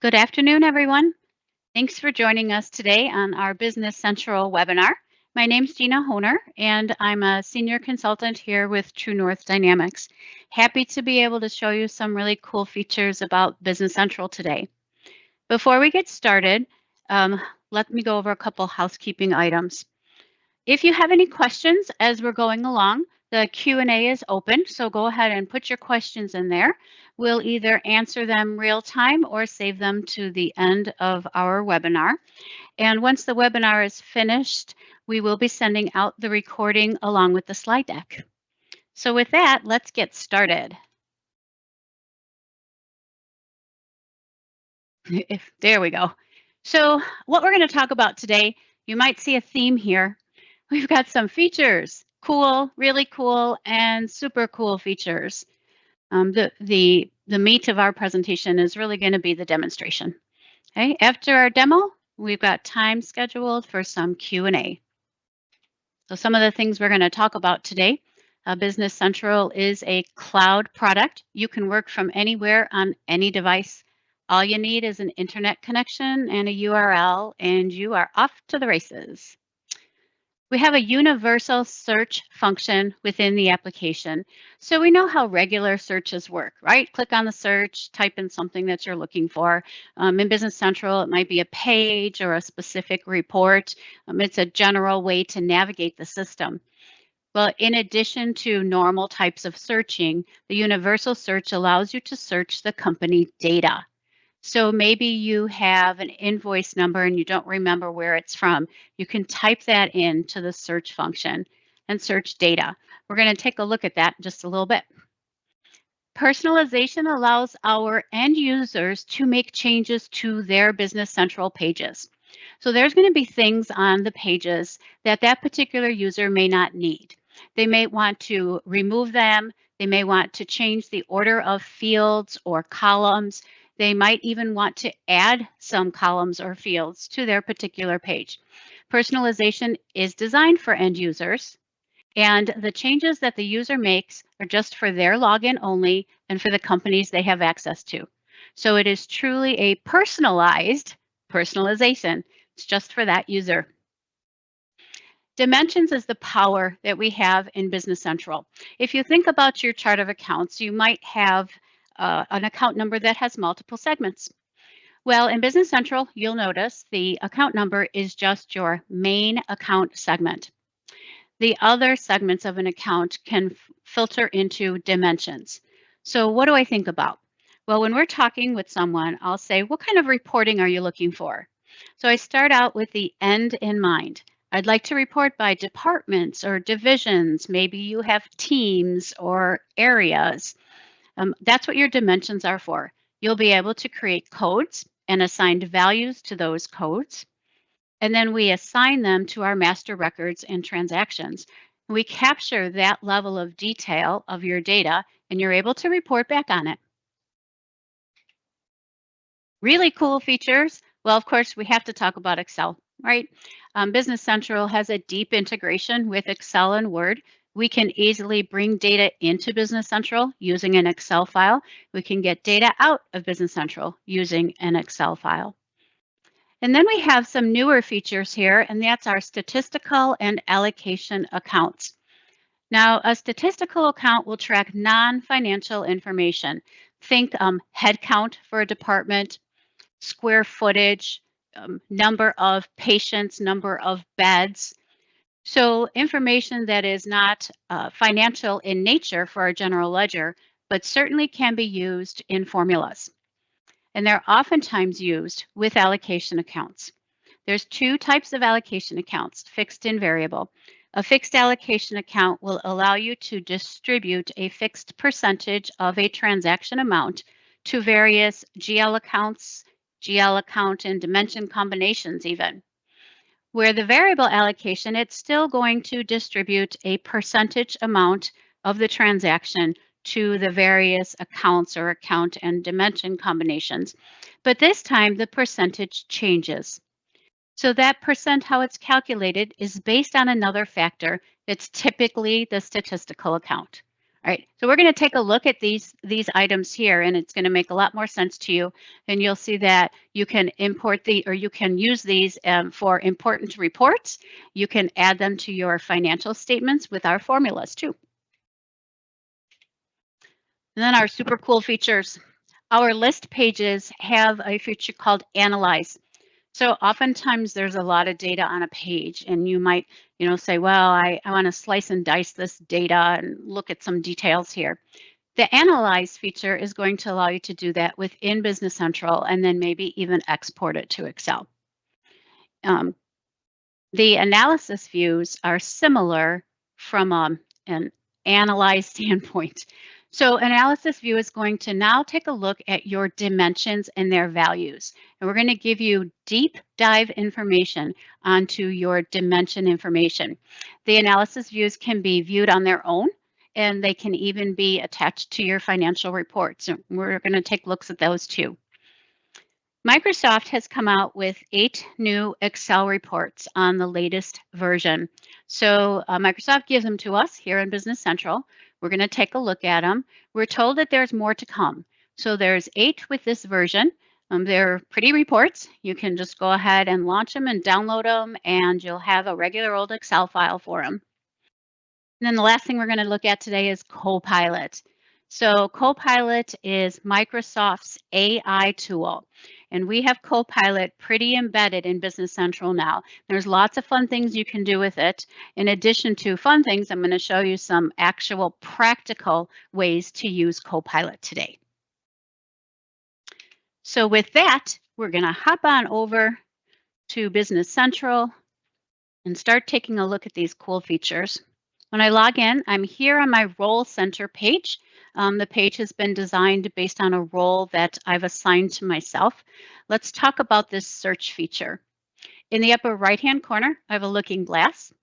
Good afternoon, everyone. Thanks for joining us today on our Business Central webinar. My name's Gina Honer, and I'm a senior consultant here with True North Dynamics. Happy to be able to show you some really cool features about Business Central today. Before we get started, let me go over a couple housekeeping items. If you have any questions as we're going along, the Q&A is open, so go ahead and put your questions in there. We'll either answer them real time or save them to the end of our webinar. And once the webinar is finished, we will be sending out the recording along with the slide deck. So with that, let's get started. There we go. So what we're going to talk about today, you might see a theme here. We've got some features, cool, really cool, and super cool features. The meat of our presentation is really going to be the demonstration. Okay, after our demo, we've got time scheduled for some Q&A. So some of the things we're going to talk about today, Business Central is a cloud product. You can work from anywhere on any device. All you need is an internet connection and a URL, and you are off to the races. We have a universal search function within the application. So we know how regular searches work, right? Click on the search, type in something that you're looking for. In Business Central, it might be a page or a specific report. It's a general way to navigate the system. Well, in addition to normal types of searching, the universal search allows you to search the company data. So maybe you have an invoice number and you don't remember where it's from. You can type that into the search function and search data. We're going to take a look at that in just a little bit. Personalization allows our end users to make changes to their Business Central pages. So there's going to be things on the pages that that particular user may not need. They may want to remove them. They may want to change the order of fields or columns. They might even want to add some columns or fields to their particular page. Personalization is designed for end users, and the changes that the user makes are just for their login only and for the companies they have access to. So it is truly a personalized personalization. It's just for that user. Dimensions is the power that we have in Business Central. If you think about your chart of accounts, you might have an account number that has multiple segments. Well, in Business Central, you'll notice the account number is just your main account segment. The other segments of an account can filter into dimensions. So what do I think about? Well, when we're talking with someone, I'll say, what kind of reporting are you looking for? So I start out with the end in mind. I'd like to report by departments or divisions. Maybe you have teams or areas. That's what your dimensions are for. You'll be able to create codes and assign values to those codes. And then we assign them to our master records and transactions. We capture that level of detail of your data, and you're able to report back on it. Really cool features. Well, of course, we have to talk about Excel, right? Business Central has a deep integration with Excel and Word. We can easily bring data into Business Central using an Excel file. We can get data out of Business Central using an Excel file. And then we have some newer features here, and that's our statistical and allocation accounts. Now, a statistical account will track non-financial information. Think headcount for a department, square footage, number of patients, number of beds. So information that is not financial in nature for our general ledger, but certainly can be used in formulas. And they're oftentimes used with allocation accounts. There's two types of allocation accounts, fixed and variable. A fixed allocation account will allow you to distribute a fixed percentage of a transaction amount to various GL accounts, GL account and dimension combinations even. Where the variable allocation, it's still going to distribute a percentage amount of the transaction to the various accounts or account and dimension combinations. But this time the percentage changes. So that percent, how it's calculated, is based on another factor. It's typically the statistical account, All right, so we're going to take a look at these items here, and it's going to make a lot more sense to you. And you'll see that you can import you can use these for important reports. You can add them to your financial statements with our formulas too. And then our super cool features. Our list pages have a feature called Analyze. So oftentimes there's a lot of data on a page, and you might, say, well, I want to slice and dice this data and look at some details here. The Analyze feature is going to allow you to do that within Business Central and then maybe even export it to Excel. The analysis views are similar from an Analyze standpoint. So analysis view is going to now take a look at your dimensions and their values. And we're going to give you deep dive information onto your dimension information. The analysis views can be viewed on their own, and they can even be attached to your financial reports. And we're going to take looks at those too. Microsoft has come out with 8 new Excel reports on the latest version. So Microsoft gives them to us here in Business Central. We're going to take a look at them. We're told that there's more to come. So there's 8 with this version. They're pretty reports. You can just go ahead and launch them and download them, and you'll have a regular old Excel file for them. And then the last thing we're going to look at today is Copilot. So Copilot is Microsoft's AI tool. And we have Copilot pretty embedded in Business Central now. There's lots of fun things you can do with it. In addition to fun things, I'm going to show you some actual practical ways to use Copilot today. So with that, we're going to hop on over to Business Central and start taking a look at these cool features. When I log in, I'm here on my Role Center page. The page has been designed based on a role that I've assigned to myself. Let's talk about this search feature. In the upper right-hand corner, I have a looking glass.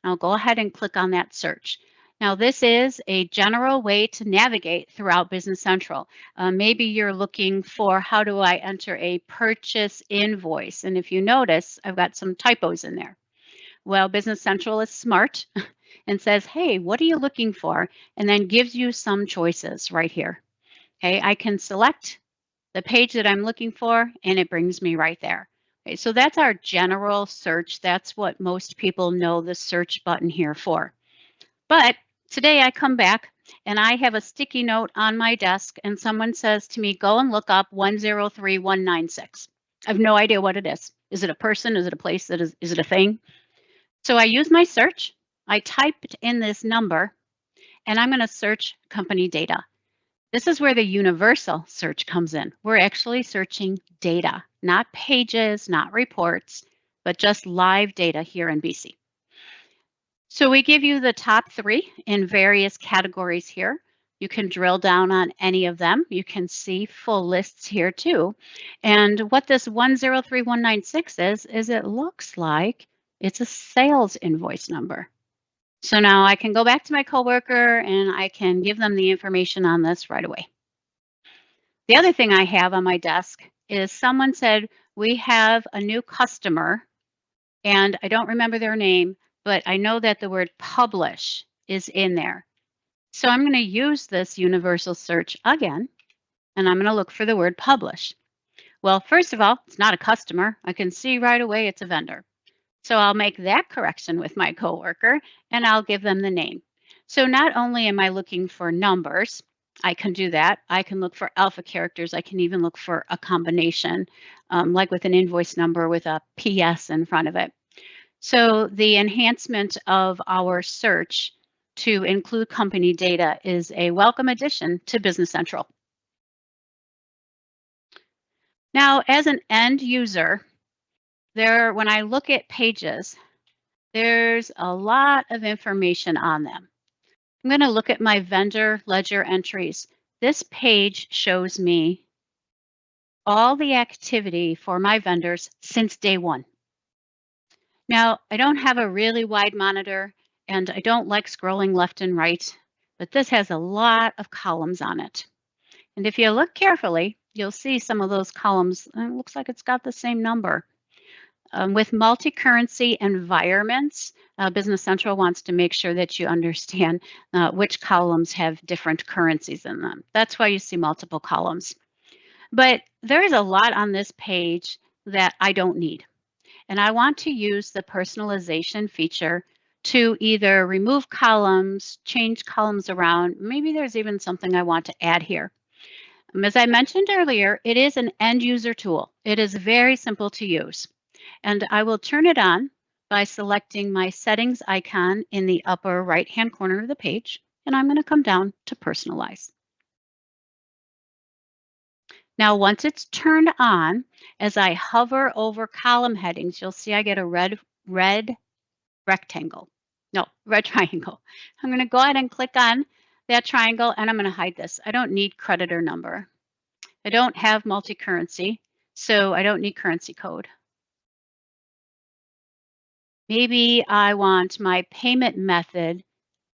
I'll go ahead and click on that search. Now, this is a general way to navigate throughout Business Central. Maybe you're looking for how do I enter a purchase invoice? And if you notice, I've got some typos in there. Well, Business Central is smart and says, hey, what are you looking for? And then gives you some choices right here. Okay, I can select the page that I'm looking for, and it brings me right there. Okay, so that's our general search. That's what most people know the search button here for. But today I come back and I have a sticky note on my desk, and someone says to me, go and look up 103196. I have no idea what it is. Is it a person? Is it a place? Is it a thing? So I use my search. I typed in this number, and I'm going to search company data. This is where the universal search comes in. We're actually searching data, not pages, not reports, but just live data here in BC. So we give you the top 3 in various categories here. You can drill down on any of them. You can see full lists here too. And what this 103196 is it looks like it's a sales invoice number. So now I can go back to my coworker and I can give them the information on this right away. The other thing I have on my desk is someone said, we have a new customer, and I don't remember their name, but I know that the word publish is in there. So I'm going to use this universal search again, and I'm going to look for the word publish. Well, first of all, it's not a customer. I can see right away it's a vendor. So I'll make that correction with my coworker, and I'll give them the name. So not only am I looking for numbers, I can do that. I can look for alpha characters. I can even look for a combination, like with an invoice number with a PS in front of it. So the enhancement of our search to include company data is a welcome addition to Business Central. Now, as an end user, when I look at pages, there's a lot of information on them. I'm going to look at my vendor ledger entries. This page shows me all the activity for my vendors since day 1. Now, I don't have a really wide monitor, and I don't like scrolling left and right, but this has a lot of columns on it. And if you look carefully, you'll see some of those columns, it looks like it's got the same number. With multi-currency environments, Business Central wants to make sure that you understand which columns have different currencies in them. That's why you see multiple columns. But there is a lot on this page that I don't need. And I want to use the personalization feature to either remove columns, change columns around. Maybe there's even something I want to add here. As I mentioned earlier, it is an end user tool. It is very simple to use. And I will turn it on by selecting my settings icon in the upper right-hand corner of the page. And I'm going to come down to personalize. Now, once it's turned on, as I hover over column headings, you'll see I get a red rectangle. No, red triangle. I'm going to go ahead and click on that triangle, and I'm going to hide this. I don't need creditor number. I don't have multi-currency, so I don't need currency code. Maybe I want my payment method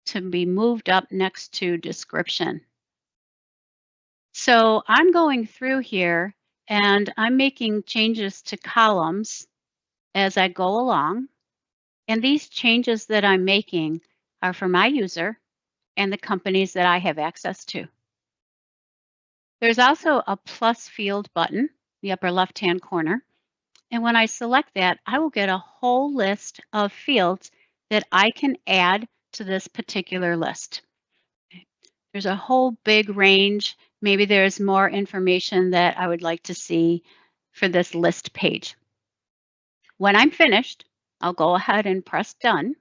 to be moved up next to description. So I'm going through here and I'm making changes to columns as I go along. And these changes that I'm making are for my user and the companies that I have access to. There's also a plus field button, the upper left-hand corner. And when I select that, I will get a whole list of fields that I can add to this particular list. There's a whole big range. Maybe there's more information that I would like to see for this list page. When I'm finished, I'll go ahead and press done.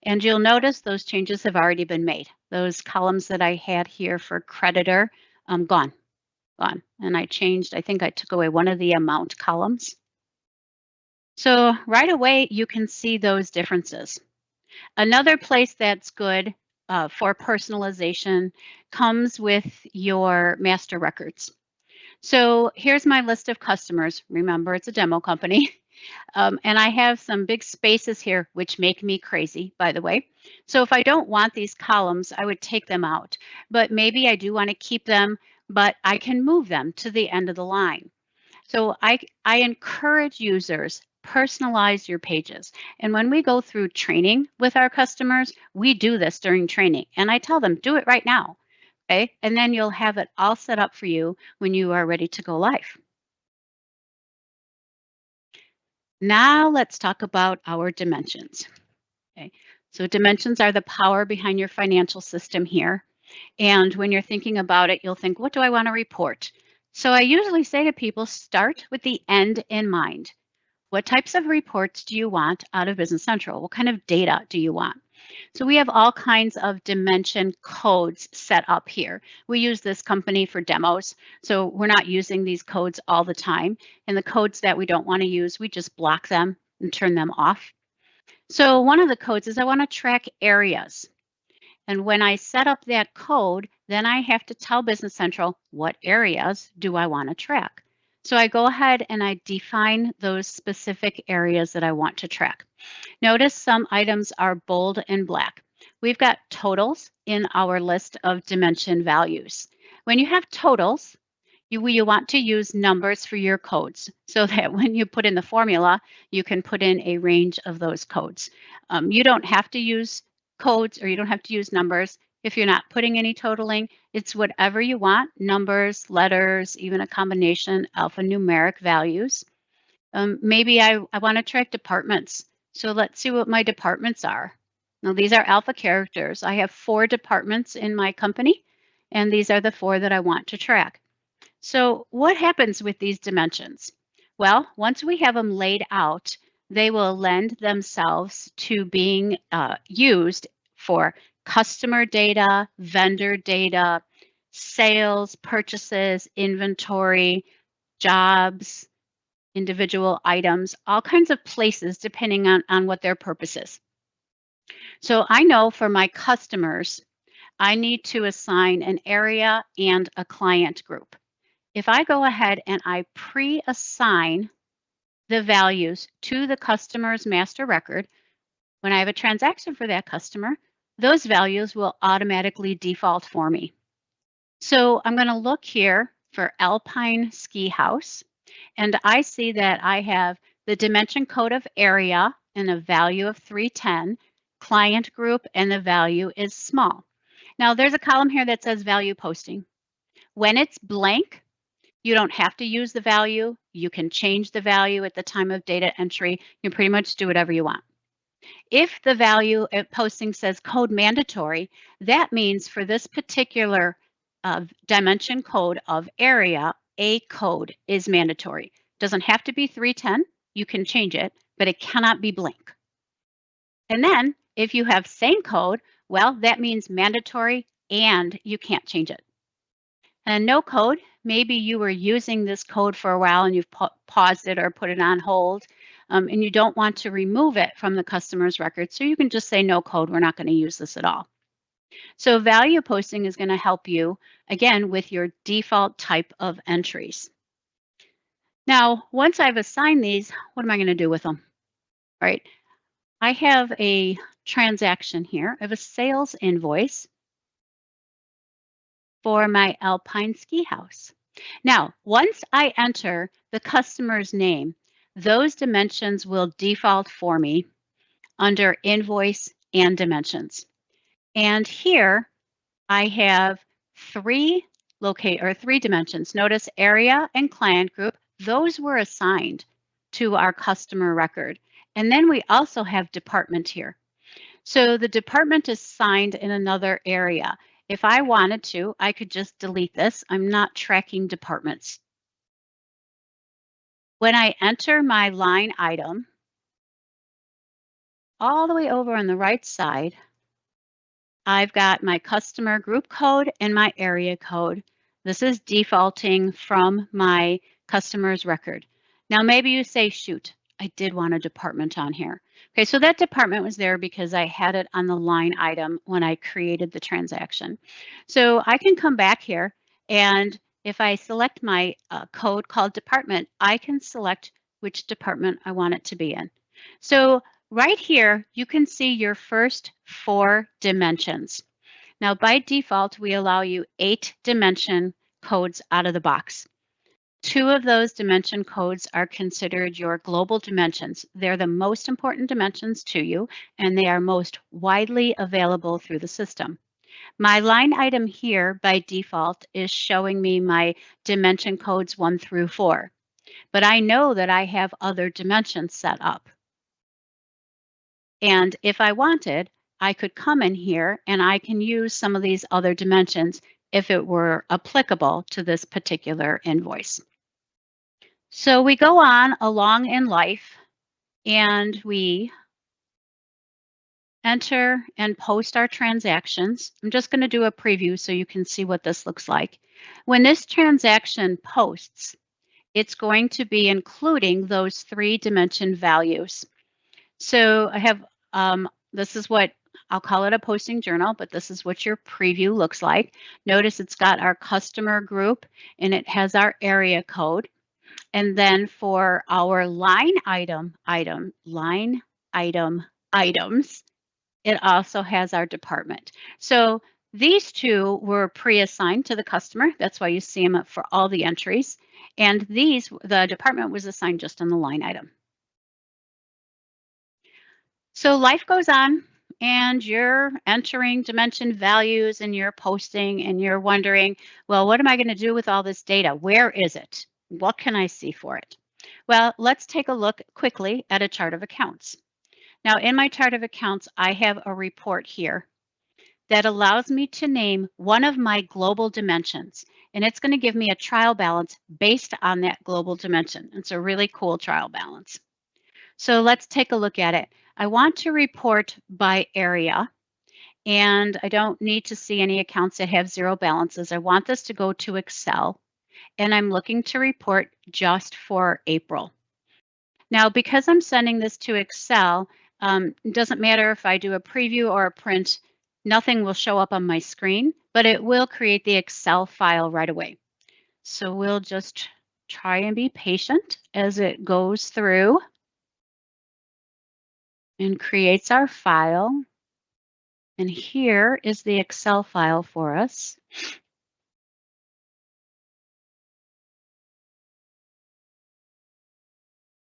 And you'll notice those changes have already been made. Those columns that I had here for creditor, gone. And I changed, I think I took away one of the amount columns. So right away, you can see those differences. Another place that's good for personalization comes with your master records. So here's my list of customers. Remember, it's a demo company. And I have some big spaces here, which make me crazy, by the way. So if I don't want these columns, I would take them out. But maybe I do want to keep them, but I can move them to the end of the line. So I encourage users, personalize your pages. And when we go through training with our customers, we do this during training. And I tell them, do it right now. Okay? And then you'll have it all set up for you when you are ready to go live. Now let's talk about our dimensions. Okay, so dimensions are the power behind your financial system here. And when you're thinking about it, you'll think, what do I want to report? So I usually say to people, start with the end in mind. What types of reports do you want out of Business Central? What kind of data do you want? So we have all kinds of dimension codes set up here. We use this company for demos, so we're not using these codes all the time. And the codes that we don't want to use, we just block them and turn them off. So one of the codes is I want to track areas. And when I set up that code, then I have to tell Business Central what areas do I want to track. So I go ahead and I define those specific areas that I want to track. Notice some items are bold and black. We've got totals in our list of dimension values. When you have totals, you want to use numbers for your codes so that when you put in the formula, you can put in a range of those codes. You don't have to use codes or you don't have to use numbers. If you're not putting any totaling, it's whatever you want, numbers, letters, even a combination, alphanumeric values. Maybe I want to track departments. So let's see what my departments are. Now these are alpha characters. I have 4 departments in my company, and these are the 4 that I want to track. So what happens with these dimensions? Well, once we have them laid out, they will lend themselves to being used for customer data, vendor data, sales, purchases, inventory, jobs, individual items, all kinds of places depending on what their purpose is. So I know for my customers, I need to assign an area and a client group. If I go ahead and I pre-assign the values to the customer's master record, when I have a transaction for that customer, those values will automatically default for me. So I'm going to look here for Alpine Ski House. And I see that I have the dimension code of area and a value of 310, client group, and the value is small. Now there's a column here that says value posting. When it's blank, you don't have to use the value. You can change the value at the time of data entry. You can pretty much do whatever you want. If the value at posting says code mandatory, that means for this particular dimension code of area, a code is mandatory. Doesn't have to be 310. You can change it, but it cannot be blank. And then if you have same code, well, that means mandatory and you can't change it. And no code, maybe you were using this code for a while and you've paused it or put it on hold, and you don't want to remove it from the customer's record. So you can just say no code, we're not going to use this at all. So value posting is going to help you, again, with your default type of entries. Now, once I've assigned these, what am I going to do with them? All right, I have a transaction here. I have a sales invoice for my Alpine Ski House. Now, once I enter the customer's name, those dimensions will default for me under invoice and dimensions. And here I have three dimensions. Notice area and client group, those were assigned to our customer record. And then we also have department here. So the department is signed in another area. If I wanted to, I could just delete this. I'm not tracking departments. When I enter my line item, all the way over on the right side, I've got my customer group code and my area code. This is defaulting from my customer's record. Now, maybe you say, shoot, I did want a department on here. Okay, so that department was there because I had it on the line item when I created the transaction. So I can come back here, and if I select my code called department, I can select which department I want it to be in. So right here, you can see your first 4 dimensions. Now, by default, we allow you 8 dimension codes out of the box. 2 of those dimension codes are considered your global dimensions. They're the most important dimensions to you, and they are most widely available through the system. My line item here by default is showing me my dimension codes 1 through 4, but I know that I have other dimensions set up. And if I wanted, I could come in here and I can use some of these other dimensions if it were applicable to this particular invoice. So we go on along in life and we enter and post our transactions. I'm just going to do a preview so you can see what this looks like. When this transaction posts, it's going to be including those 3 dimension values. So I have, this is what I'll call it a posting journal, but this is what your preview looks like. Notice it's got our customer group and it has our area code. And then for our line items, it also has our department. So these 2 were pre-assigned to the customer. That's why you see them for all the entries. And these, the department was assigned just on the line item. So life goes on and you're entering dimension values and you're posting and you're wondering, well, what am I going to do with all this data? Where is it? What can I see for it? Well, let's take a look quickly at a chart of accounts. Now, in my chart of accounts, I have a report here that allows me to name one of my global dimensions, and it's going to give me a trial balance based on that global dimension. It's a really cool trial balance. So let's take a look at it. I want to report by area, and I don't need to see any accounts that have 0 balances. I want this to go to Excel, and I'm looking to report just for April. Now, because I'm sending this to Excel, it doesn't matter if I do a preview or a print, nothing will show up on my screen, but it will create the Excel file right away. So we'll just try and be patient as it goes through and creates our file. And here is the Excel file for us.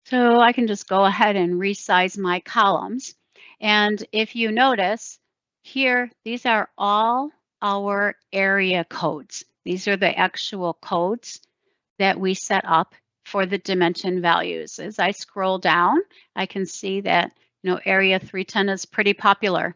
So I can just go ahead and resize my columns. And if you notice here, these are all our area codes. These are the actual codes that we set up for the dimension values. As I scroll down, I can see that area 310 is pretty popular.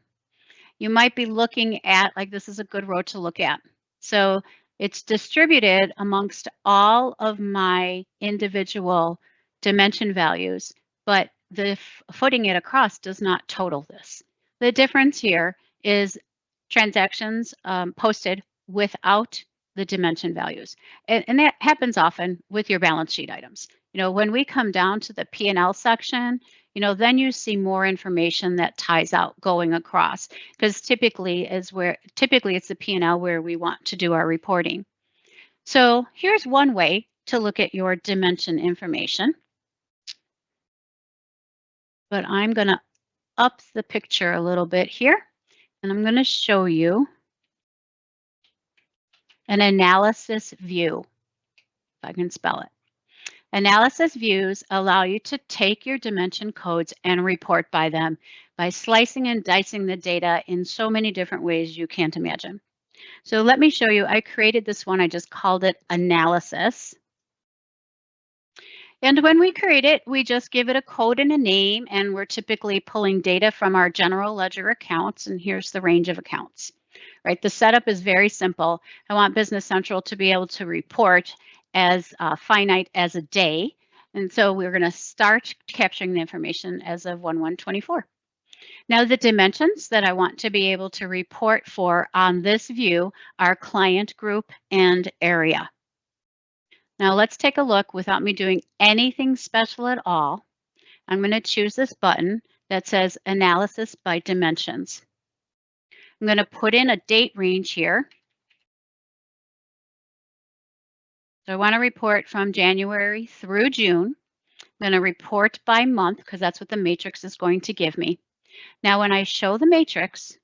You might be looking at, like, this is a good row to look at. So it's distributed amongst all of my individual dimension values, but the footing it across does not total this. The difference here is transactions posted without the dimension values. And that happens often with your balance sheet items. When we come down to the P&L section, then you see more information that ties out going across, because typically it's the P&L where we want to do our reporting. So here's one way to look at your dimension information. But I'm going to up the picture a little bit here, and I'm going to show you an analysis view, if I can spell it. Analysis views allow you to take your dimension codes and report by them by slicing and dicing the data in so many different ways you can't imagine. So let me show you. I created this one. I just called it analysis. And when we create it, we just give it a code and a name, and we're typically pulling data from our general ledger accounts, and here's the range of accounts. Right, the setup is very simple. I want Business Central to be able to report as finite as a day. And so we're going to start capturing the information as of 1/1/24. Now the dimensions that I want to be able to report for on this view are client group and area. Now let's take a look without me doing anything special at all. I'm going to choose this button that says Analysis by Dimensions. I'm going to put in a date range here. So I want to report from January through June. I'm going to report by month because that's what the matrix is going to give me. Now, when I show the matrix,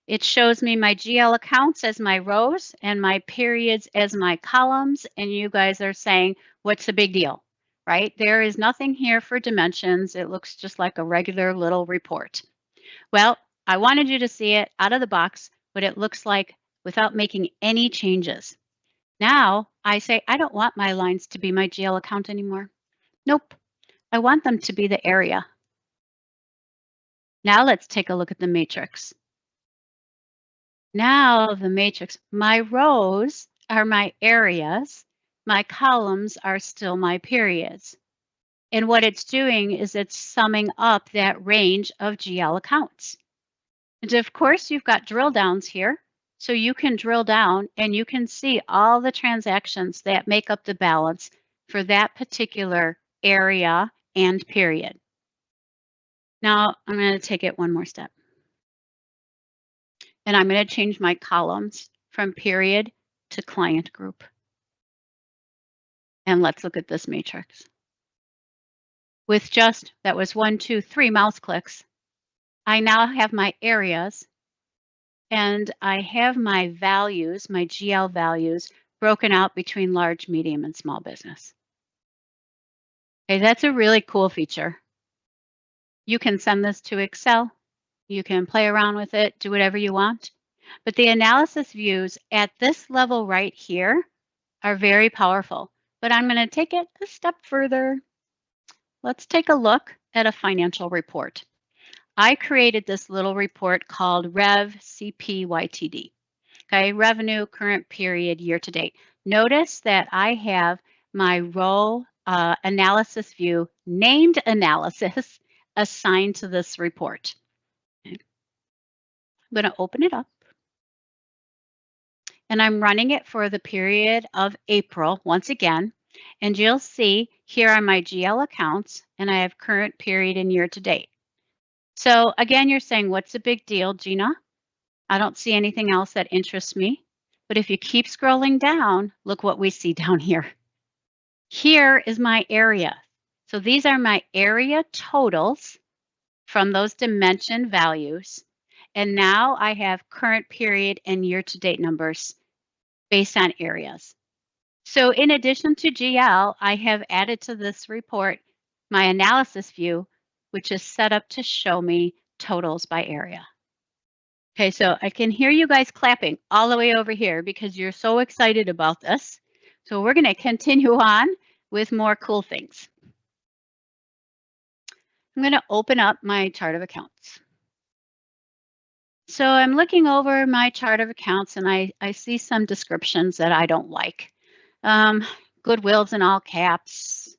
it shows me my GL accounts as my rows and my periods as my columns. And you guys are saying, what's the big deal, right? There is nothing here for dimensions. It looks just like a regular little report. Well, I wanted you to see it out of the box, what it looks like without making any changes. Now I say, I don't want my lines to be my GL account anymore. Nope, I want them to be the area. Now let's take a look at the matrix. Now the matrix, my rows are my areas, my columns are still my periods. And what it's doing is it's summing up that range of GL accounts. And of course, you've got drill downs here. So you can drill down and you can see all the transactions that make up the balance for that particular area and period. Now I'm going to take it one more step. And I'm going to change my columns from period to client group. And let's look at this matrix. With just, that was 1, 2, 3 mouse clicks, I now have my areas and I have my values, my GL values, broken out between large, medium, and small business. Okay, that's a really cool feature. You can send this to Excel. You can play around with it, do whatever you want. But the analysis views at this level right here are very powerful. But I'm going to take it a step further. Let's take a look at a financial report. I created this little report called Rev CPYTD. Okay, revenue, current period, year to date. Notice that I have my row analysis view named analysis assigned to this report. Okay. I'm going to open it up. And I'm running it for the period of April once again. And you'll see here are my GL accounts, and I have current period and year to date. So again, you're saying, what's the big deal, Gina? I don't see anything else that interests me. But if you keep scrolling down, look what we see down here. Here is my area. So these are my area totals from those dimension values. And now I have current period and year to date numbers based on areas. So in addition to GL, I have added to this report my analysis view, which is set up to show me totals by area. Okay, so I can hear you guys clapping all the way over here because you're so excited about this. So we're going to continue on with more cool things. I'm going to open up my chart of accounts. So I'm looking over my chart of accounts and I see some descriptions that I don't like. Goodwill's in all caps.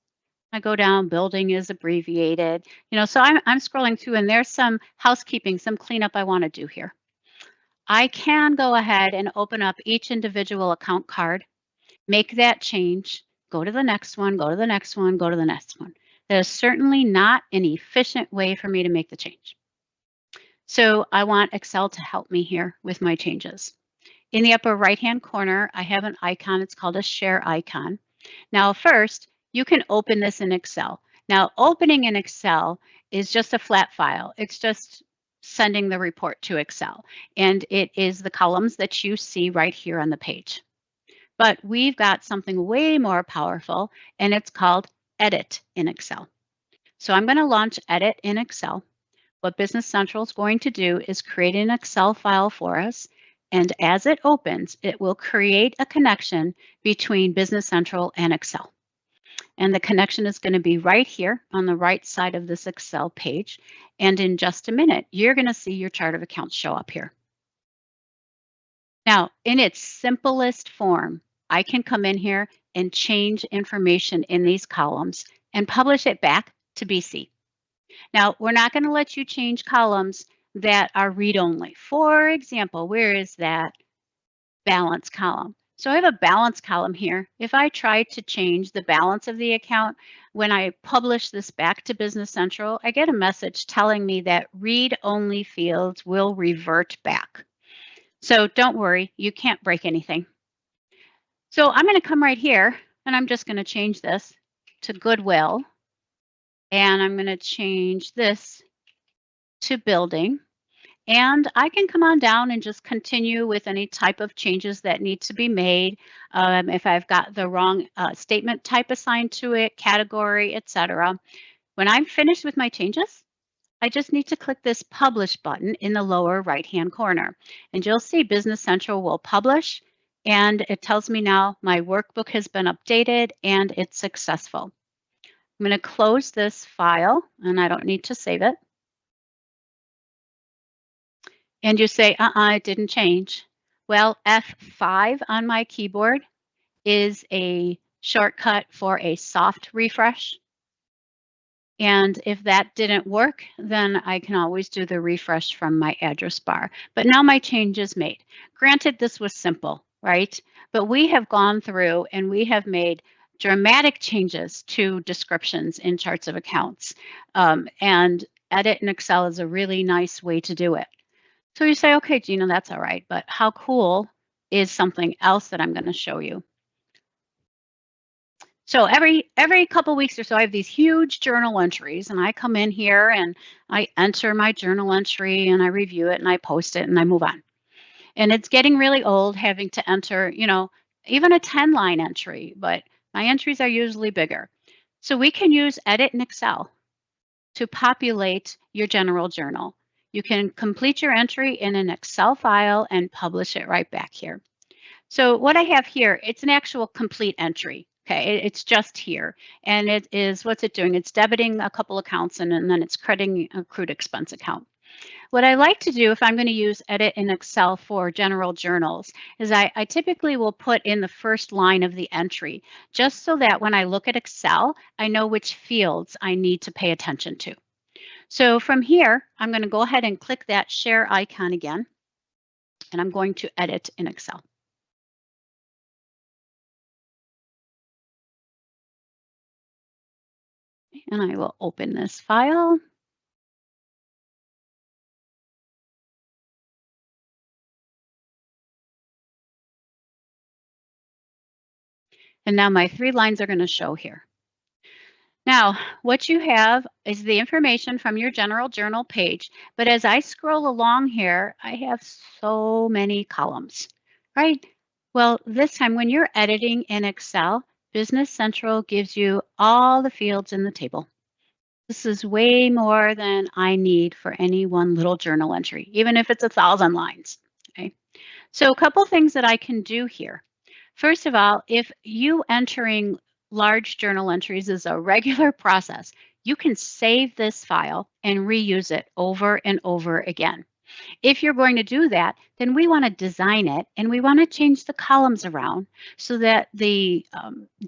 I go down, building is abbreviated. So I'm scrolling through and there's some housekeeping, some cleanup I want to do here. I can go ahead and open up each individual account card, make that change, go to the next one, go to the next one, go to the next one. That is certainly not an efficient way for me to make the change. So I want Excel to help me here with my changes. In the upper right-hand corner, I have an icon. It's called a share icon. Now, first, you can open this in Excel. Now, opening in Excel is just a flat file. It's just sending the report to Excel. And it is the columns that you see right here on the page. But we've got something way more powerful, and it's called Edit in Excel. So I'm going to launch Edit in Excel. What Business Central is going to do is create an Excel file for us. And as it opens, it will create a connection between Business Central and Excel. And the connection is going to be right here on the right side of this Excel page. And in just a minute, you're going to see your chart of accounts show up here. Now, in its simplest form, I can come in here and change information in these columns and publish it back to BC. Now, we're not going to let you change columns that are read-only. For example, where is that balance column? So I have a balance column here. If I try to change the balance of the account, when I publish this back to Business Central, I get a message telling me that read-only fields will revert back. So don't worry, you can't break anything. So I'm going to come right here and I'm just going to change this to Goodwill. And I'm going to change this to building. And I can come on down and just continue with any type of changes that need to be made. If I've got the wrong statement type assigned to it, category, etc. When I'm finished with my changes, I just need to click this Publish button in the lower right-hand corner. And you'll see Business Central will publish. And it tells me now my workbook has been updated and it's successful. I'm going to close this file, and I don't need to save it. And you say, it didn't change. Well, F5 on my keyboard is a shortcut for a soft refresh. And if that didn't work, then I can always do the refresh from my address bar. But now my change is made. Granted, this was simple, right? But we have gone through and we have made dramatic changes to descriptions in charts of accounts. And Edit in Excel is a really nice way to do it. So you say, okay, Gina, that's all right, but how cool is something else that I'm going to show you? So every couple weeks or so, I have these huge journal entries, and I come in here and I enter my journal entry and I review it and I post it and I move on. And it's getting really old having to enter, even a 10-line entry, but my entries are usually bigger. So we can use Edit in Excel to populate your general journal. You can complete your entry in an Excel file and publish it right back here. So what I have here, it's an actual complete entry. Okay, it's just here. And it is, what's it doing? It's debiting a couple accounts and then it's crediting accrued expense account. What I like to do if I'm going to use Edit in Excel for general journals is I typically will put in the first line of the entry, just so that when I look at Excel, I know which fields I need to pay attention to. So from here, I'm going to go ahead and click that share icon again, and I'm going to edit in Excel. And I will open this file. And now my 3 lines are going to show here. Now, what you have is the information from your general journal page, but as I scroll along here, I have so many columns, right? Well, this time when you're editing in Excel, Business Central gives you all the fields in the table. This is way more than I need for any one little journal entry, even if it's 1,000 lines. Okay. So a couple things that I can do here. First of all, if you entering large journal entries is a regular process, you can save this file and reuse it over and over again. If you're going to do that, then we want to design it and we want to change the columns around so that the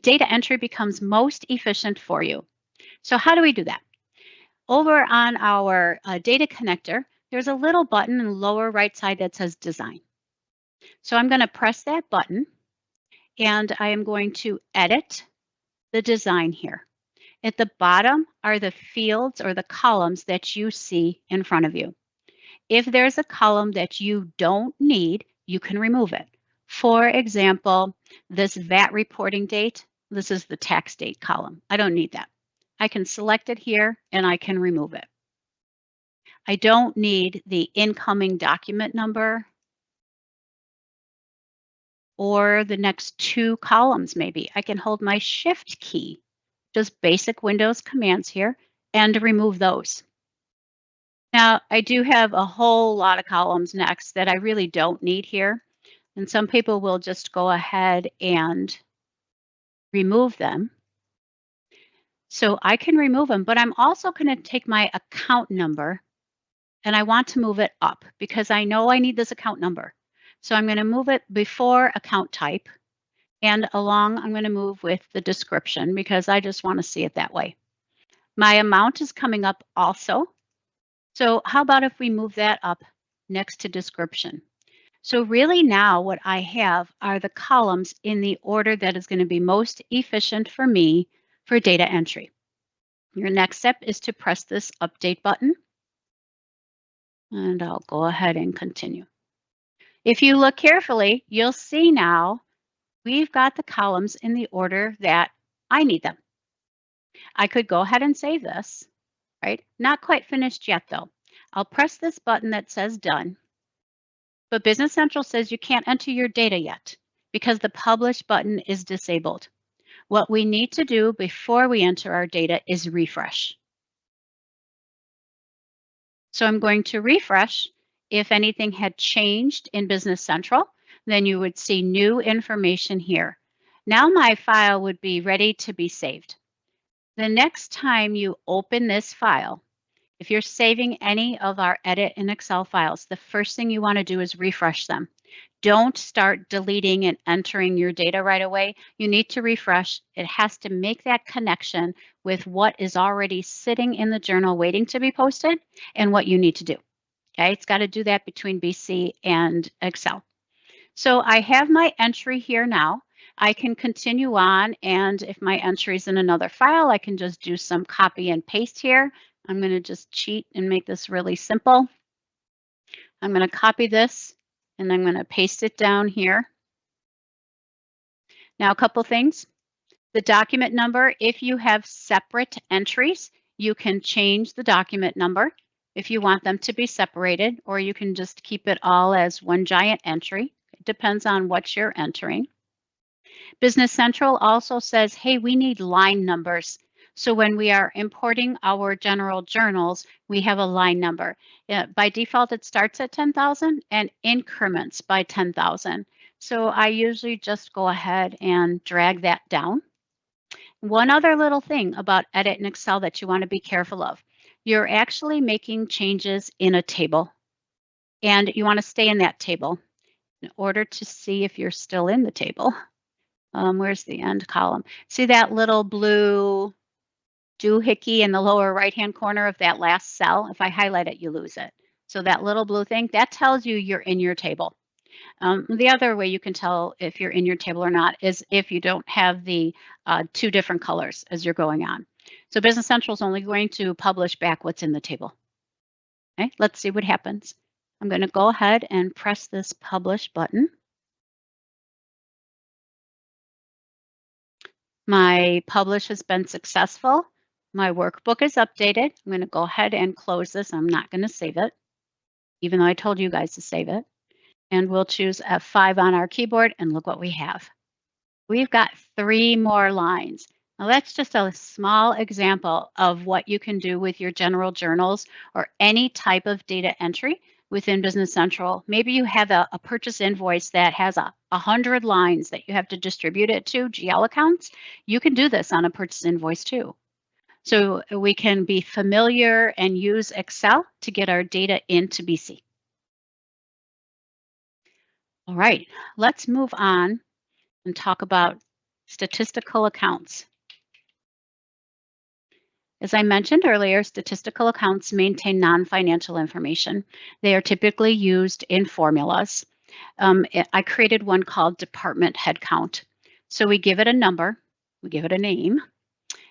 data entry becomes most efficient for you. So how do we do that? Over on our data connector, there's a little button in the lower right side that says Design. So I'm going to press that button and I am going to edit the design here. At the bottom are the fields or the columns that you see in front of you. If there's a column that you don't need, you can remove it. For example, this VAT reporting date, this is the tax date column. I don't need that. I can select it here and I can remove it. I don't need the incoming document number or the next two columns maybe. I can hold my Shift key, just basic Windows commands here, and remove those. Now, I do have a whole lot of columns next that I really don't need here. And some people will just go ahead and remove them. So I can remove them, but I'm also going to take my account number and I want to move it up because I know I need this account number. So I'm going to move it before account type and along I'm going to move with the description because I just want to see it that way. My amount is coming up also. So how about if we move that up next to description? So really now what I have are the columns in the order that is going to be most efficient for me for data entry. Your next step is to press this update button. And I'll go ahead and continue. If you look carefully, you'll see now we've got the columns in the order that I need them. I could go ahead and save this, right? Not quite finished yet though. I'll press this button that says done. But Business Central says you can't enter your data yet because the publish button is disabled. What we need to do before we enter our data is refresh. So I'm going to refresh. If anything had changed in Business Central, then you would see new information here. Now my file would be ready to be saved. The next time you open this file, if you're saving any of our edit in Excel files, the first thing you want to do is refresh them. Don't start deleting and entering your data right away. You need to refresh. It has to make that connection with what is already sitting in the journal waiting to be posted and what you need to do. Okay, it's got to do that between BC and Excel. So I have my entry here now. I can continue on, and if my entry is in another file, I can just do some copy and paste here. I'm going to just cheat and make this really simple. I'm going to copy this and I'm going to paste it down here. Now, a couple things. The document number, if you have separate entries, you can change the document number if you want them to be separated, or you can just keep it all as one giant entry. It depends on what you're entering. Business Central also says, hey, we need line numbers. So when we are importing our general journals, we have a line number. By default, it starts at 10,000 and increments by 10,000. So I usually just go ahead and drag that down. One other little thing about Edit in Excel that you want to be careful of. You're actually making changes in a table, and you want to stay in that table in order to see if you're still in the table. Where's the end column? See that little blue doohickey in the lower right-hand corner of that last cell? If I highlight it, you lose it. So that little blue thing, that tells you you're in your table. The other way you can tell if you're in your table or not is if you don't have the two different colors as you're going on. So Business Central is only going to publish back what's in the table. Okay, let's see what happens. I'm going to go ahead and press this publish button. My publish has been successful. My workbook is updated. I'm going to go ahead and close this. I'm not going to save it, even though I told you guys to save it. And we'll choose F5 on our keyboard and look what we have. We've got 3 more lines. Now that's just a small example of what you can do with your general journals or any type of data entry within Business Central. Maybe you have a purchase invoice that has 100 lines that you have to distribute it to GL accounts. You can do this on a purchase invoice too. So we can be familiar and use Excel to get our data into BC. All right, let's move on and talk about statistical accounts. As I mentioned earlier, statistical accounts maintain non-financial information. They are typically used in formulas. I created one called department headcount. So we give it a number, we give it a name,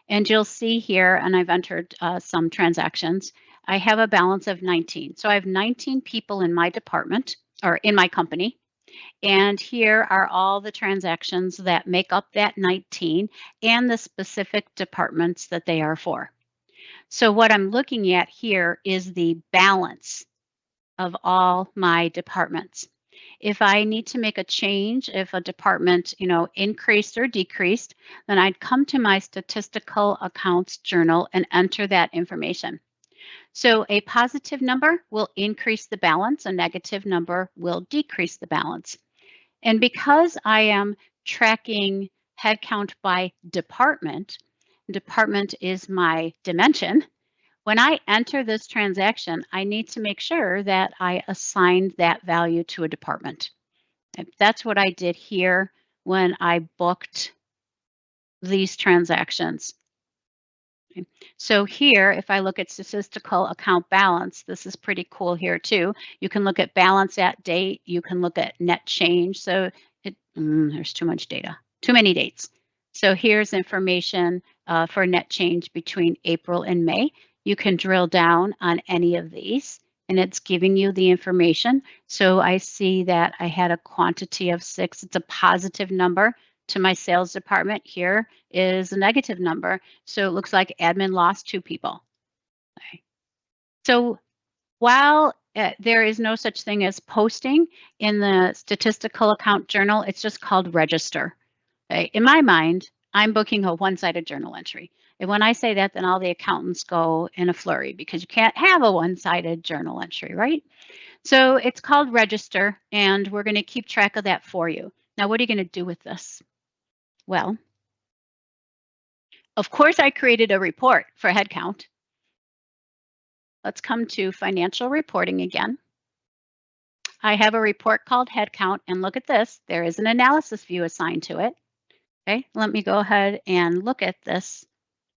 and you'll see here, and I've entered some transactions, I have a balance of 19. So I have 19 people in my department or in my company. And here are all the transactions that make up that 19 and the specific departments that they are for. So what I'm looking at here is the balance of all my departments. If I need to make a change, if a department, increased or decreased, then I'd come to my statistical accounts journal and enter that information. So a positive number will increase the balance, a negative number will decrease the balance. And because I am tracking headcount by department, department is my dimension. When I enter this transaction, I need to make sure that I assigned that value to a department. That's what I did here when I booked these transactions. Okay. So here, if I look at statistical account balance, this is pretty cool here too. You can look at balance at date. You can look at net change. So there's too much data, too many dates. So here's information for net change between April and May. You can drill down on any of these and it's giving you the information. So I see that I had a quantity of 6. It's a positive number to my sales department. Here is a negative number. So it looks like admin lost 2 people. Okay. So while there is no such thing as posting in the statistical account journal, it's just called register. Okay. In my mind, I'm booking a one-sided journal entry. And when I say that, then all the accountants go in a flurry because you can't have a one-sided journal entry, right? So it's called register, and we're going to keep track of that for you. Now, what are you going to do with this? Well, of course, I created a report for headcount. Let's come to financial reporting again. I have a report called headcount, and look at this. There is an analysis view assigned to it. Okay, let me go ahead and look at this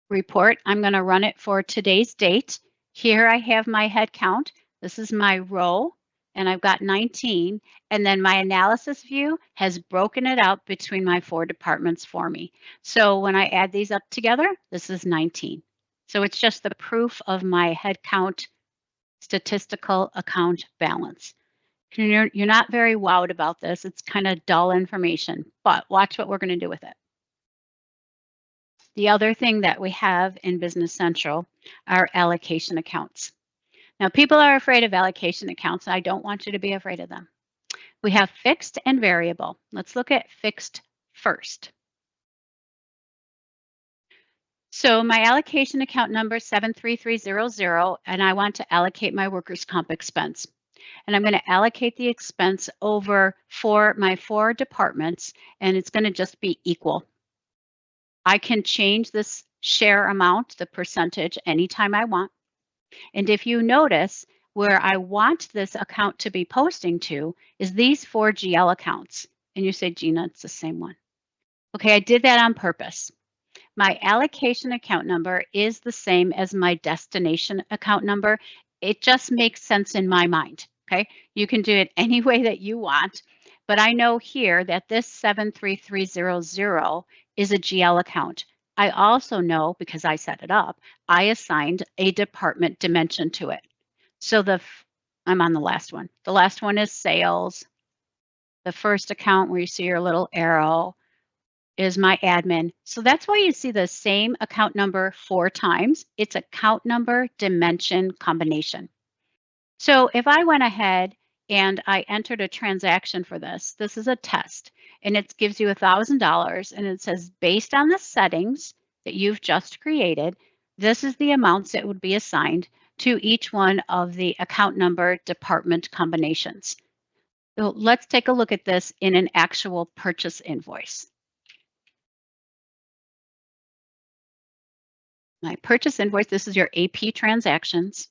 report. I'm going to run it for today's date. Here I have my head count. This is my row, and I've got 19. And then my analysis view has broken it out between my 4 departments for me. So when I add these up together, this is 19. So it's just the proof of my head count statistical account balance. You're not very wowed about this. It's kind of dull information, but watch what we're going to do with it. The other thing that we have in Business Central are allocation accounts. Now, people are afraid of allocation accounts, and I don't want you to be afraid of them. We have fixed and variable. Let's look at fixed first. So my allocation account number is 73300, and I want to allocate my workers' comp expense. And I'm going to allocate the expense over for my 4 departments, and it's going to just be equal. I can change this share amount, the percentage, anytime I want. And if you notice, where I want this account to be posting to is these 4 GL accounts. And you say, Gina, it's the same one. Okay, I did that on purpose. My allocation account number is the same as my destination account number. It just makes sense in my mind, okay? You can do it any way that you want, but I know here that this 73300 is a GL account. I also know, because I set it up, I assigned a department dimension to it. So I'm on the last one. The last one is sales. The first account where you see your little arrow is my admin. So that's why you see the same account number 4 times. It's account number dimension combination. So if I went ahead and I entered a transaction for this. This is a test, and it gives you $1,000, and it says based on the settings that you've just created, this is the amounts that would be assigned to each one of the account number department combinations. So let's take a look at this in an actual purchase invoice. My purchase invoice, this is your AP transactions.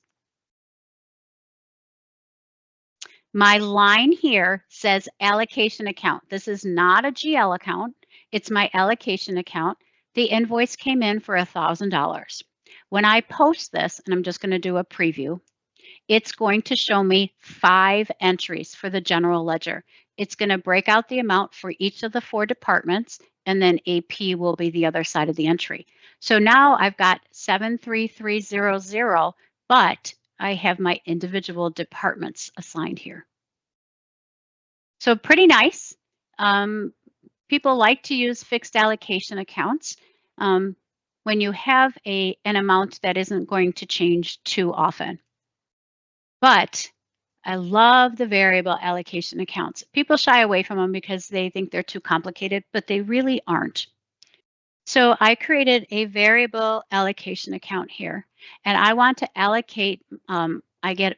My line here says allocation account. This is not a GL account. It's my allocation account. The invoice came in for $1,000. When I post this, and I'm just going to do a preview, it's going to show me 5 entries for the general ledger. It's going to break out the amount for each of the 4 departments, and then AP will be the other side of the entry. So now I've got 73300, but I have my individual departments assigned here. So pretty nice. People like to use fixed allocation accounts when you have an amount that isn't going to change too often. But I love the variable allocation accounts. People shy away from them because they think they're too complicated, but they really aren't. So I created a variable allocation account here, and I want to allocate, I get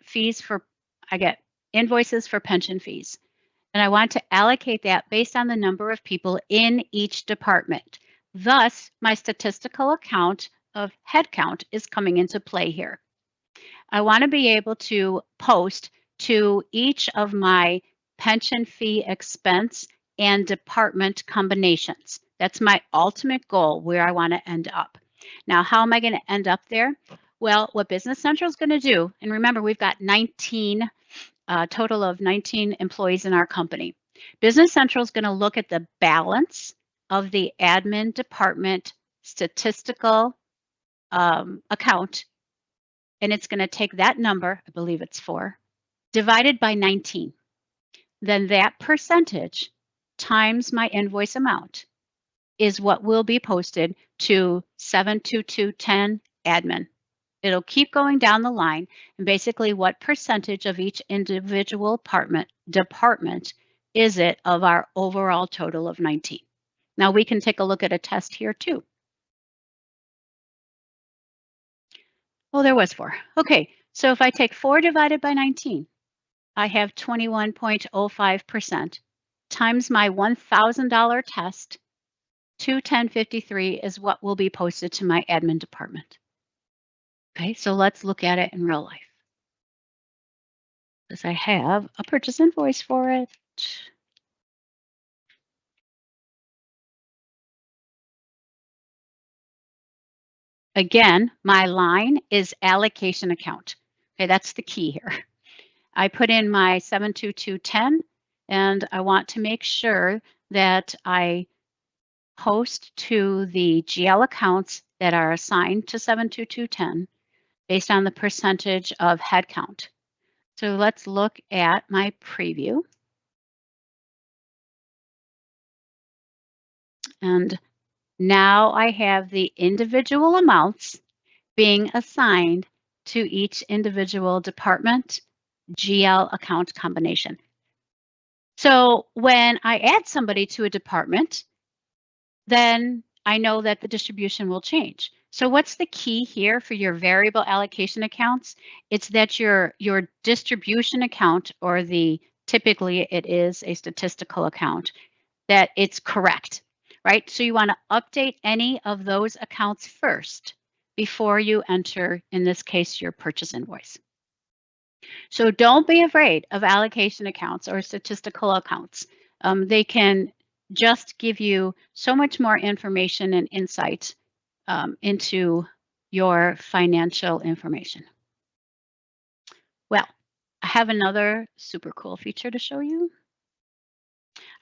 invoices for pension fees, and I want to allocate that based on the number of people in each department. Thus, my statistical account of headcount is coming into play here. I want to be able to post to each of my pension fee expense and department combinations. That's my ultimate goal, where I want to end up. Now, how am I going to end up there? Well, what Business Central is going to do, and remember, we've got 19, total of 19 employees in our company. Business Central is going to look at the balance of the admin department statistical account, and it's going to take that number, I believe it's 4, divided by 19. Then that percentage times my invoice amount is what will be posted to 72210 admin. It'll keep going down the line, and basically what percentage of each individual department is it of our overall total of 19. Now we can take a look at a test here too. Oh, there was 4. Okay, so if I take 4 divided by 19, I have 21.05% times my $1,000 test. 21053 is what will be posted to my admin department. Okay, so let's look at it in real life, because I have a purchase invoice for it. Again, my line is allocation account. Okay, that's the key here. I put in my 72210, and I want to make sure that I post to the GL accounts that are assigned to 72210 based on the percentage of headcount. So let's look at my preview. And now I have the individual amounts being assigned to each individual department GL account combination. So when I add somebody to a department, then I know that the distribution will change. So what's the key here for your variable allocation accounts? It's that your distribution account, or typically it is a statistical account, that it's correct, right? So you want to update any of those accounts first before you enter, in this case, your purchase invoice. So don't be afraid of allocation accounts or statistical accounts. They can just give you so much more information and insight into your financial information. Well, I have another super cool feature to show you.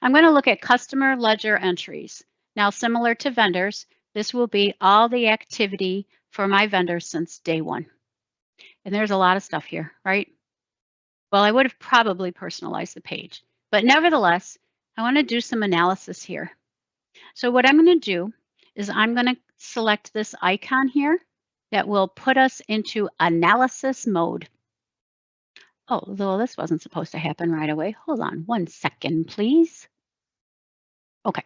I'm going to look at customer ledger entries. Now, similar to vendors, this will be all the activity for my vendors since day 1. And there's a lot of stuff here, right? Well, I would have probably personalized the page, but nevertheless, I want to do some analysis here. So what I'm going to do is I'm going to select this icon here that will put us into analysis mode. Oh, though this wasn't supposed to happen right away. Hold on 1 second, please. Okay.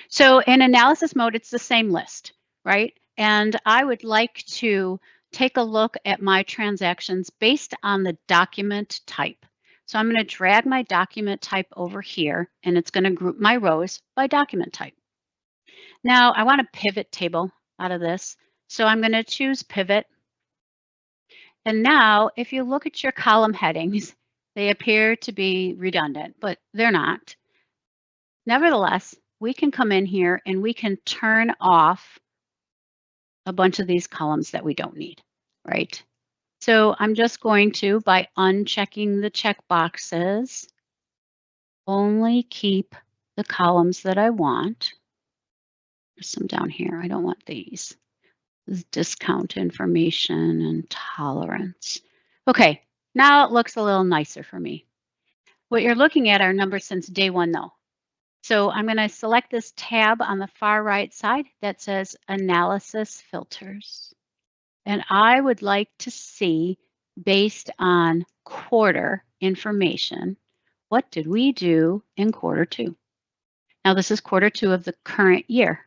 So in analysis mode, it's the same list, right? And I would like to take a look at my transactions based on the document type. So I'm going to drag my document type over here, and it's going to group my rows by document type. Now I want a pivot table out of this. So I'm going to choose pivot. And now if you look at your column headings, they appear to be redundant, but they're not. Nevertheless, we can come in here and we can turn off a bunch of these columns that we don't need, right? So I'm just going to, by unchecking the check boxes, only keep the columns that I want. There's some down here. I don't want these. This is discount information and tolerance. Okay, now it looks a little nicer for me. What you're looking at are numbers since day one though. So I'm going to select this tab on the far right side that says Analysis Filters. And I would like to see, based on quarter information, what did we do in quarter two? Now this is quarter two of the current year.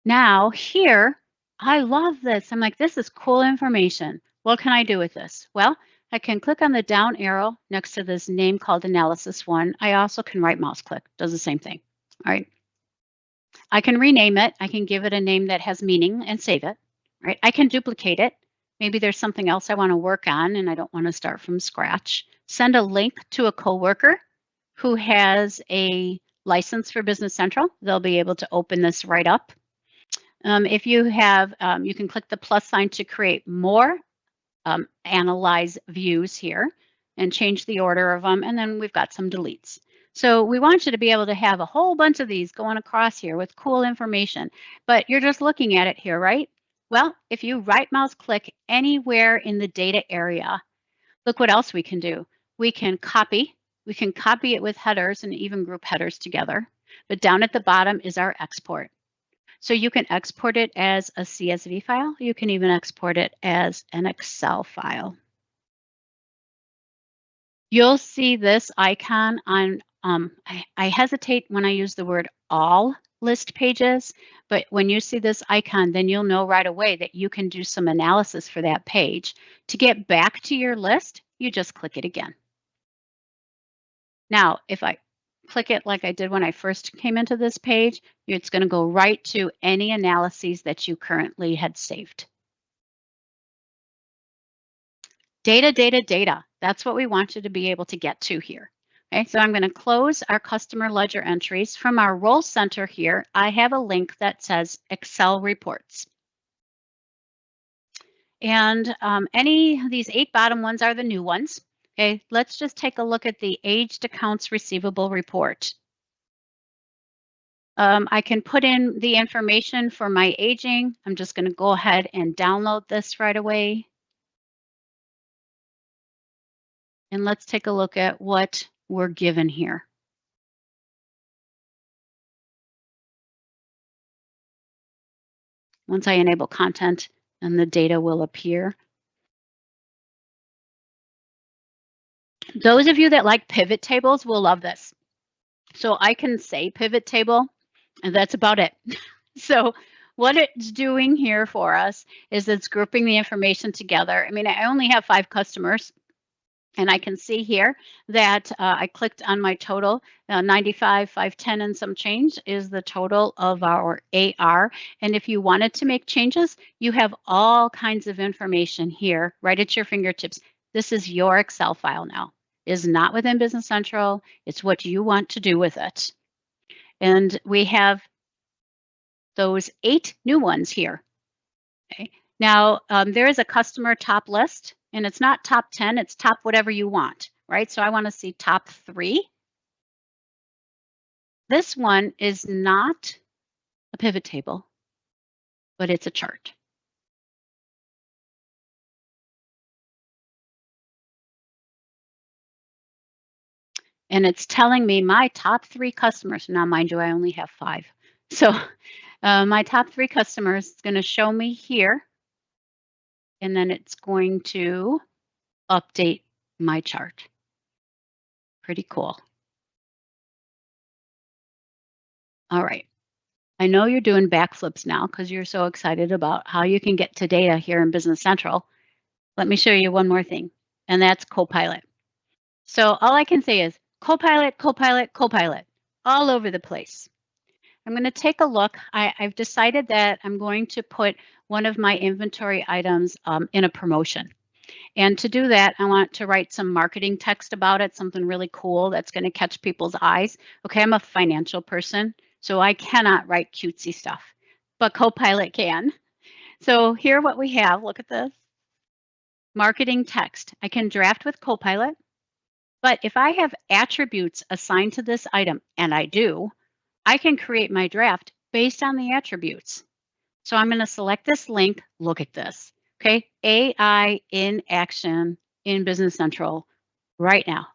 Now here, I love this. I'm like, this is cool information. What can I do with this? Well, I can click on the down arrow next to this name called Analysis 1. I also can right mouse click, does the same thing. All right. I can rename it. I can give it a name that has meaning and save it. Right. I can duplicate it. Maybe there's something else I want to work on and I don't want to start from scratch. Send a link to a coworker who has a license for Business Central. They'll be able to open this right up. If you have, you can click the plus sign to create more analyze views here and change the order of them. And then we've got some deletes. So we want you to be able to have a whole bunch of these going across here with cool information, but you're just looking at it here, right? Well, if you right mouse click anywhere in the data area, look what else we can do. We can copy it with headers and even group headers together. But down at the bottom is our export. So you can export it as a CSV file. You can even export it as an Excel file. You'll see this icon on, I hesitate when I use the word all list pages, but when you see this icon, then you'll know right away that you can do some analysis for that page. To get back to your list, you just click it again. Now, if I click it like I did when I first came into this page, it's going to go right to any analyses that you currently had saved. Data, data, data. That's what we want you to be able to get to here. Okay, so I'm going to close our customer ledger entries. From our role center here, I have a link that says Excel reports. And any of these 8 bottom ones are the new ones. Okay, let's just take a look at the aged accounts receivable report. I can put in the information for my aging. I'm just going to go ahead and download this right away. And let's take a look at what we're given here. Once I enable content, and the data will appear. Those of you that like pivot tables will love this. So I can say pivot table, and that's about it. So what it's doing here for us is it's grouping the information together. I mean, I only have 5 customers. And I can see here that I clicked on my total, 95, 510 and some change is the total of our AR. And if you wanted to make changes, you have all kinds of information here right at your fingertips. This is your Excel file now. It is not within Business Central. It's what you want to do with it. And we have those 8 new ones here. Okay. Now, there is a customer top list. And it's not top 10, it's top whatever you want, right? So I want to see top 3. This one is not a pivot table, but it's a chart. And it's telling me my top 3 customers. Now, mind you, I only have 5. So my top 3 customers is going to show me here. And then it's going to update my chart. Pretty cool. All right. I know you're doing backflips now because you're so excited about how you can get to data here in Business Central. Let me show you one more thing, and that's Copilot. So all I can say is Copilot, Copilot, Copilot, all over the place. I'm going to take a look. I've decided that I'm going to put one of my inventory items in a promotion. And to do that, I want to write some marketing text about it, something really cool that's going to catch people's eyes. Okay, I'm a financial person, so I cannot write cutesy stuff, but Copilot can. So here what we have, look at this. Marketing text. I can draft with Copilot, but if I have attributes assigned to this item, and I do, I can create my draft based on the attributes. So I'm going to select this link. Look at this. Okay, AI in action in Business Central right now.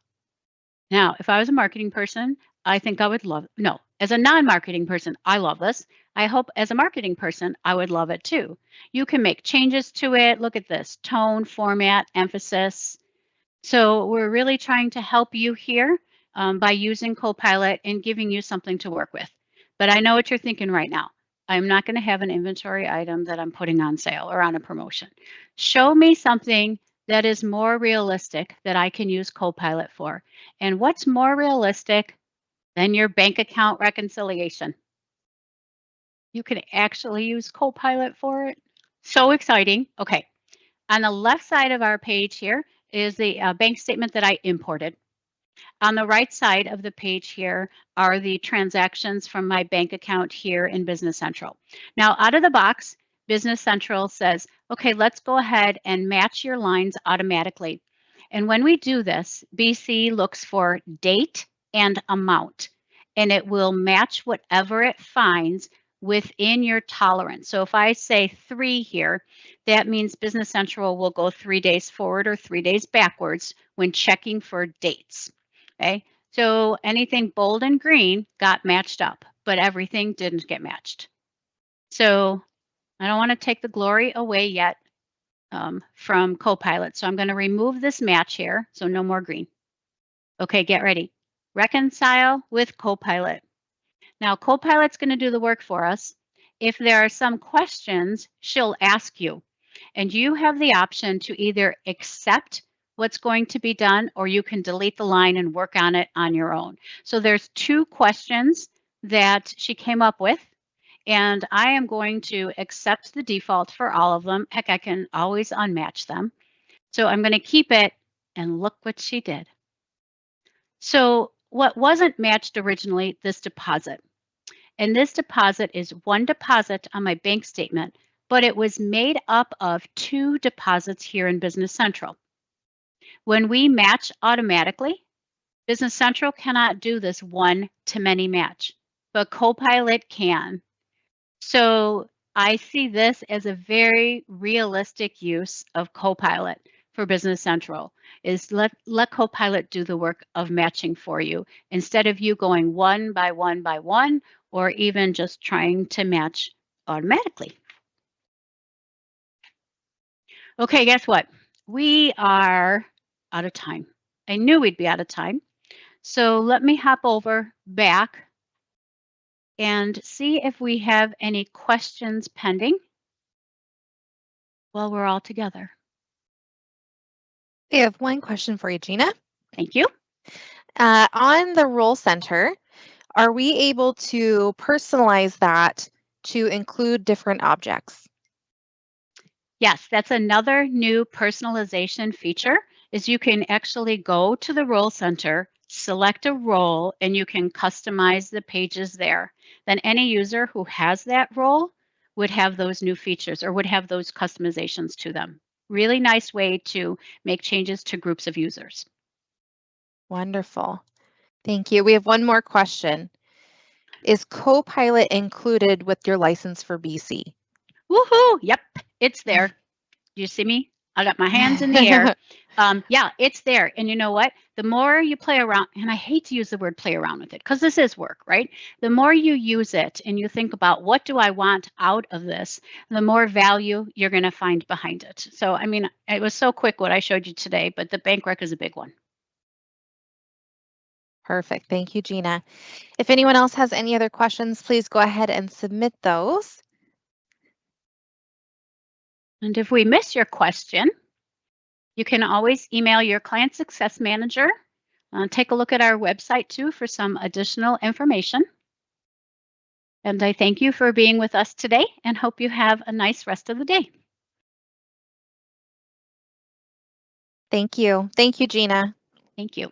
Now, if I was a marketing person, I think I would love, no, as a non-marketing person, I love this. I hope as a marketing person, I would love it too. You can make changes to it. Look at this, tone, format, emphasis. So we're really trying to help you here by using Copilot and giving you something to work with. But I know what you're thinking right now. I'm not going to have an inventory item that I'm putting on sale or on a promotion. Show me something that is more realistic that I can use Copilot for. And what's more realistic than your bank account reconciliation? You can actually use Copilot for it. So exciting. Okay. On the left side of our page here is the bank statement that I imported. On the right side of the page here are the transactions from my bank account here in Business Central. Now, out of the box, Business Central says, okay, let's go ahead and match your lines automatically. And when we do this, BC looks for date and amount, and it will match whatever it finds within your tolerance. So if I say 3 here, that means Business Central will go 3 days forward or 3 days backwards when checking for dates. Okay, so anything bold and green got matched up, but everything didn't get matched. So I don't want to take the glory away yet from Copilot. So I'm going to remove this match here, so no more green. Okay, get ready. Reconcile with Copilot. Now, Copilot's going to do the work for us. If there are some questions, she'll ask you, and you have the option to either accept what's going to be done, or you can delete the line and work on it on your own. So there's 2 questions that she came up with, and I am going to accept the default for all of them. Heck, I can always unmatch them. So I'm going to keep it, and look what she did. So what wasn't matched originally, this deposit. And this deposit is one deposit on my bank statement, but it was made up of 2 deposits here in Business Central. When we match automatically, Business Central cannot do this one-to-many match, but Copilot can. So I see this as a very realistic use of Copilot for Business Central, is let Copilot do the work of matching for you instead of you going one by one or even just trying to match automatically. Okay, guess what? We are out of time. I knew we'd be out of time. So let me hop over back and see if we have any questions pending while we're all together. We have one question for you, Gina. Thank you. On the Role Center, are we able to personalize that to include different objects? Yes, that's another new personalization feature, is you can actually go to the Role Center, select a role, and you can customize the pages there. Then any user who has that role would have those new features or would have those customizations to them. Really nice way to make changes to groups of users. Wonderful. Thank you. We have one more question. Is Copilot included with your license for BC? Woohoo! Yep, it's there. Do you see me? I got my hands in the air. Yeah, it's there. And you know what? The more you play around, and I hate to use the word play around with it because this is work, right? The more you use it and you think about what do I want out of this, the more value you're going to find behind it. So, I mean, it was so quick what I showed you today, but the bank rec is a big one. Perfect. Thank you, Gina. If anyone else has any other questions, please go ahead and submit those. And if we miss your question, you can always email your client success manager. Take a look at our website too for some additional information. And I thank you for being with us today and hope you have a nice rest of the day. Thank you. Thank you, Gina. Thank you.